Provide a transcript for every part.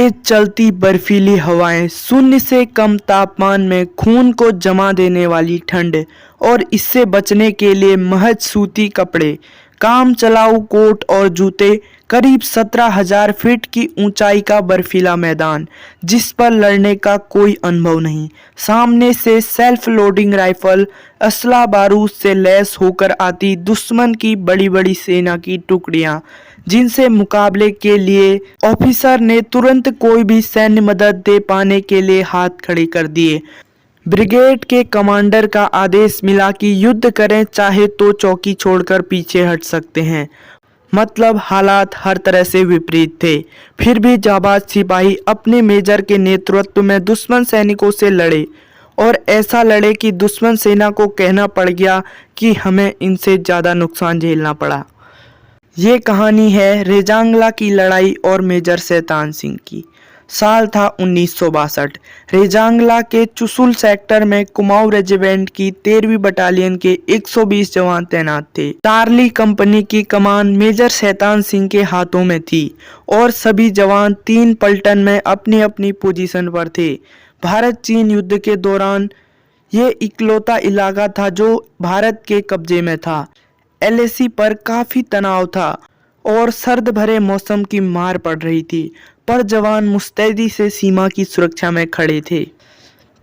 तेज चलती बर्फीली हवाएं, शून्य से कम तापमान में खून को जमा देने वाली ठंड और इससे बचने के लिए महज सूती कपड़े, काम चलाऊ कोट और जूते, करीब 17,000 फीट की ऊंचाई का बर्फीला मैदान जिस पर लड़ने का कोई अनुभव नहीं। सामने से सेल्फ लोडिंग राइफल, असला बारूद से लैस होकर आती दुश्मन की बड़ी बड़ी सेना की टुकड़ियां, जिनसे मुकाबले के लिए ऑफिसर ने तुरंत कोई भी सैन्य मदद दे पाने के लिए हाथ खड़े कर दिए। ब्रिगेड के कमांडर का आदेश मिला कि युद्ध करें, चाहे तो चौकी छोड़कर पीछे हट सकते हैं। मतलब हालात हर तरह से विपरीत थे। फिर भी जाबाज सिपाही अपने मेजर के नेतृत्व में दुश्मन सैनिकों से लड़े और ऐसा लड़े कि दुश्मन सेना को कहना पड़ गया कि हमें इनसे ज़्यादा नुकसान झेलना पड़ा। ये कहानी है रेजांगला की लड़ाई और मेजर शैतान सिंह की। साल था 1962। रेजांगला के चुशुल सेक्टर में कुमाऊं रेजिमेंट की 13वीं बटालियन के 120 जवान तैनात थे। चार्ली कंपनी की कमान मेजर शैतान सिंह के हाथों में थी और सभी जवान 3 पलटन में अपनी अपनी पोजीशन पर थे। भारत चीन युद्ध के दौरान ये इकलौता इलाका था जो भारत के कब्जे में था। एलएसी पर काफी तनाव था और सर्द भरे मौसम की मार पड़ रही थी, पर जवान मुस्तैदी से सीमा की सुरक्षा में खड़े थे।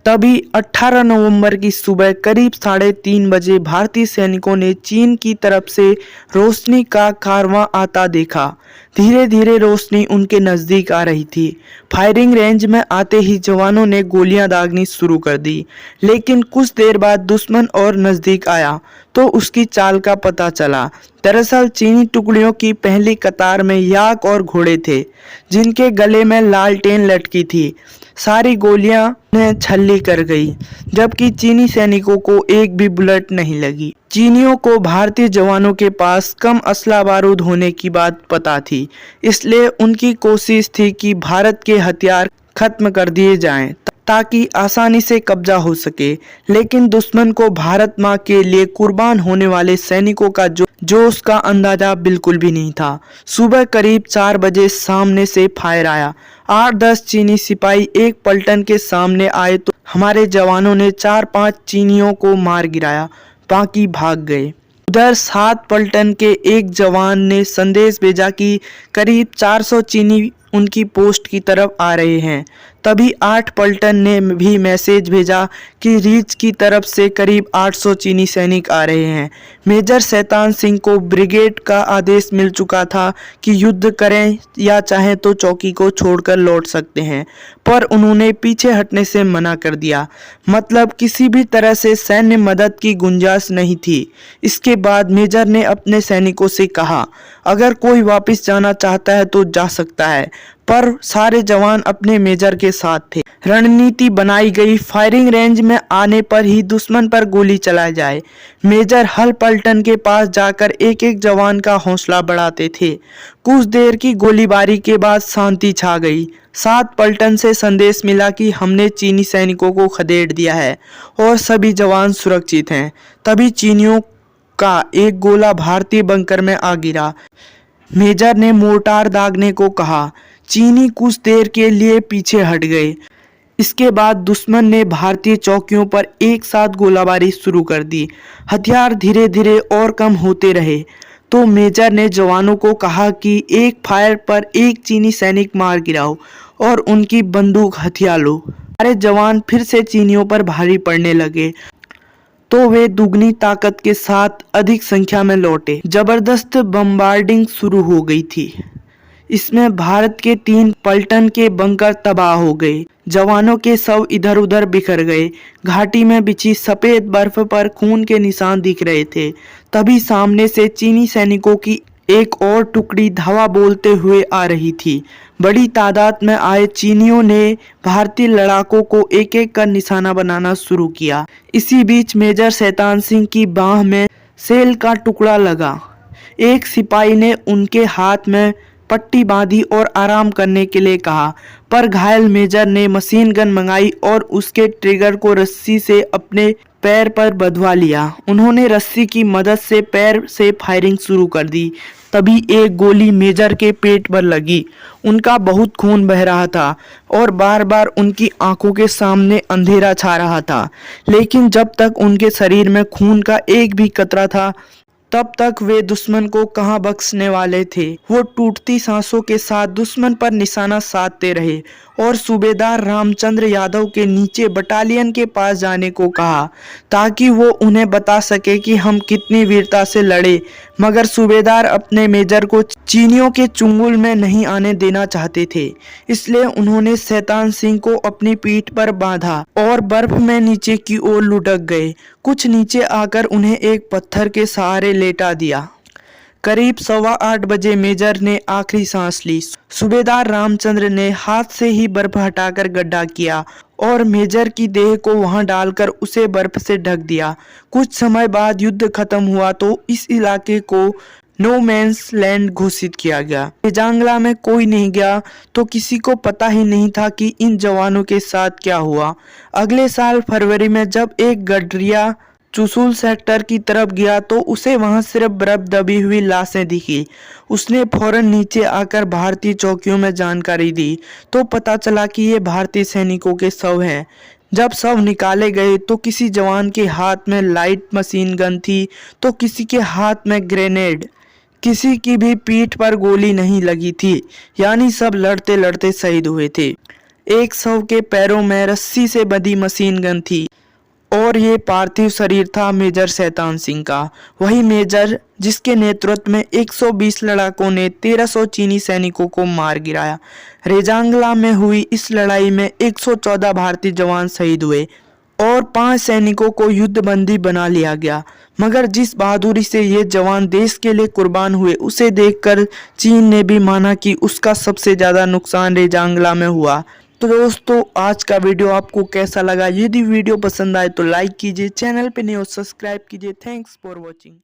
तभी 18 नवंबर की सुबह करीब 3:30 बजे भारतीय सैनिकों ने चीन की तरफ से रोशनी का कारवां आता देखा। धीरे धीरे रोशनी उनके नज़दीक आ रही थी। फायरिंग रेंज में आते ही जवानों ने गोलियां दागनी शुरू कर दी, लेकिन कुछ देर बाद दुश्मन और नज़दीक आया तो उसकी चाल का पता चला। दरअसल चीनी टुकड़ियों की पहली कतार में याक और घोड़े थे, जिनके गले में लालटेन लटकी थी। सारी गोलियां ने छल्ली कर गई, जबकि चीनी सैनिकों को एक भी बुलेट नहीं लगी। चीनियों को भारतीय जवानों के पास कम असला बारूद होने की बात पता थी, इसलिए उनकी कोशिश थी कि भारत के हथियार खत्म कर दिए जाएं ताकि आसानी से कब्जा हो सके। लेकिन दुश्मन को भारत माँ के लिए कुर्बान होने वाले सैनिकों का जोश का अंदाजा बिल्कुल भी नहीं था। सुबह करीब 4 बजे सामने से फायर आया। 8-10 चीनी सिपाही एक पलटन के सामने आए तो हमारे जवानों ने 4-5 चीनियों को मार गिराया, बाकी भाग गए। उधर 7 पलटन के एक जवान ने संदेश भेजा कि करीब 400 चीनी उनकी पोस्ट की तरफ आ रहे हैं। तभी 8 पलटन ने भी मैसेज भेजा कि रीच की तरफ से करीब 800 चीनी सैनिक आ रहे हैं। मेजर शैतान सिंह को ब्रिगेड का आदेश मिल चुका था कि युद्ध करें या चाहे तो चौकी को छोड़कर लौट सकते हैं, पर उन्होंने पीछे हटने से मना कर दिया। मतलब किसी भी तरह से सैन्य मदद की गुंजाइश नहीं थी। इसके बाद मेजर ने अपने सैनिकों से कहा, अगर कोई वापस जाना चाहता है तो जा सकता है, पर सारे जवान अपने मेजर के साथ थे। रणनीति बनाई गई, फायरिंग रेंज में आने पर ही दुश्मन पर गोली चलाई जाए। मेजर हर पलटन के पास जाकर एक एक जवान का हौसला बढ़ाते थे। कुछ देर की गोलीबारी के बाद शांति छा गई। 7 पलटन से संदेश मिला कि हमने चीनी सैनिकों को खदेड़ दिया है और सभी जवान सुरक्षित हैं। तभी चीनियों का एक गोला भारतीय बंकर में आ गिरा। मेजर ने मोर्टार दागने को कहा। चीनी कुछ देर के लिए पीछे हट गए। इसके बाद दुश्मन ने भारतीय चौकियों पर एक साथ गोलाबारी शुरू कर दी। हथियार धीरे धीरे और कम होते रहे तो मेजर ने जवानों को कहा कि एक फायर पर एक चीनी सैनिक मार गिराओ और उनकी बंदूक हथिया लो। हमारे जवान फिर से चीनियों पर भारी पड़ने लगे तो वे दुगनी ताकत के साथ अधिक संख्या में लौटे। जबरदस्त बम्बार्डिंग शुरू हो गई थी। इसमें भारत के 3 पलटन के बंकर तबाह हो गए। जवानों के शव इधर उधर बिखर गए। घाटी में बिछी सफेद बर्फ पर खून के निशान दिख रहे थे। तभी सामने से चीनी सैनिकों की एक और टुकड़ी धावा बोलते हुए आ रही थी। बड़ी तादाद में आए चीनियों ने भारतीय लड़ाकों को एक एक कर निशाना बनाना शुरू किया। इसी बीच मेजर शैतान सिंह की बाह में सेल का टुकड़ा लगा। एक सिपाही ने उनके हाथ में पट्टी बांधी और आराम करने के लिए कहा, पर घायल मेजर ने मशीन गन मंगाई और उसके ट्रिगर को रस्सी से अपने पैर पर बंधवा लिया। उन्होंने रस्सी की मदद से पैर से फायरिंग शुरू कर दी। तभी एक गोली मेजर के पेट पर लगी। उनका बहुत खून बह रहा था और बार बार उनकी आंखों के सामने अंधेरा छा रहा था, लेकिन जब तक उनके शरीर में खून का एक भी कतरा था तब तक वे दुश्मन को कहां बख्शने वाले थे। वो टूटती सांसों के साथ दुश्मन पर निशाना साधते रहे और सूबेदार रामचंद्र यादव के नीचे बटालियन के पास जाने को कहा ताकि वो उन्हें बता सके कि हम कितनी वीरता से लड़े, मगर सूबेदार अपने मेजर को चीनियों के चुंगल में नहीं आने देना चाहते थे। इसलिए उन्होंने शैतान सिंह को अपनी पीठ पर बांधा और बर्फ में नीचे की ओर लुढ़क गए। कुछ नीचे आकर उन्हें एक पत्थर के सहारे लेटा दिया। करीब 8:15 बजे मेजर ने आखिरी सांस ली। सूबेदार रामचंद्र ने हाथ से ही बर्फ हटाकर गड्ढा किया और मेजर की देह को वहां डालकर उसे बर्फ से ढक दिया। कुछ समय बाद युद्ध खत्म हुआ तो इस इलाके को नो मैंस लैंड घोषित किया गया। रेजांगला में कोई नहीं गया तो किसी को पता ही नहीं था कि इन जवानों के साथ क्या हुआ। अगले साल फरवरी में जब एक गडरिया चुशुल सेक्टर की तरफ गया तो उसे वहां सिर्फ बर्फ दबी हुई लाशें दिखी। उसने फौरन नीचे आकर भारतीय चौकियों में जानकारी दी तो पता चला कि ये भारतीय सैनिकों के शव हैं। जब शव निकाले गए तो किसी जवान के हाथ में लाइट मशीन गन थी तो किसी के हाथ में ग्रेनेड। किसी की भी पीठ पर गोली नहीं लगी थी, यानी सब लड़ते लड़ते शहीद हुए थे। एक शव के पैरों में रस्सी से बंधी मशीन गन थी और ये पार्थिव शरीर था मेजर शैतान सिंह का, वही मेजर जिसके नेतृत्व में 120 लड़ाकों ने 1300 चीनी सैनिकों को मार गिराया। रेजांगला में हुई इस लड़ाई में 114 भारतीय जवान शहीद हुए और 5 सैनिकों को युद्धबंदी बना लिया गया। मगर जिस बहादुरी से ये जवान देश के लिए कुर्बान हुए उसे देखकर चीन ने भी माना कि उसका सबसे ज़्यादा नुकसान रेजांगला में हुआ। तो दोस्तों, आज का वीडियो आपको कैसा लगा? यदि वीडियो पसंद आए तो लाइक कीजिए, चैनल पे नहीं हो सब्सक्राइब कीजिए। Thanks for watching.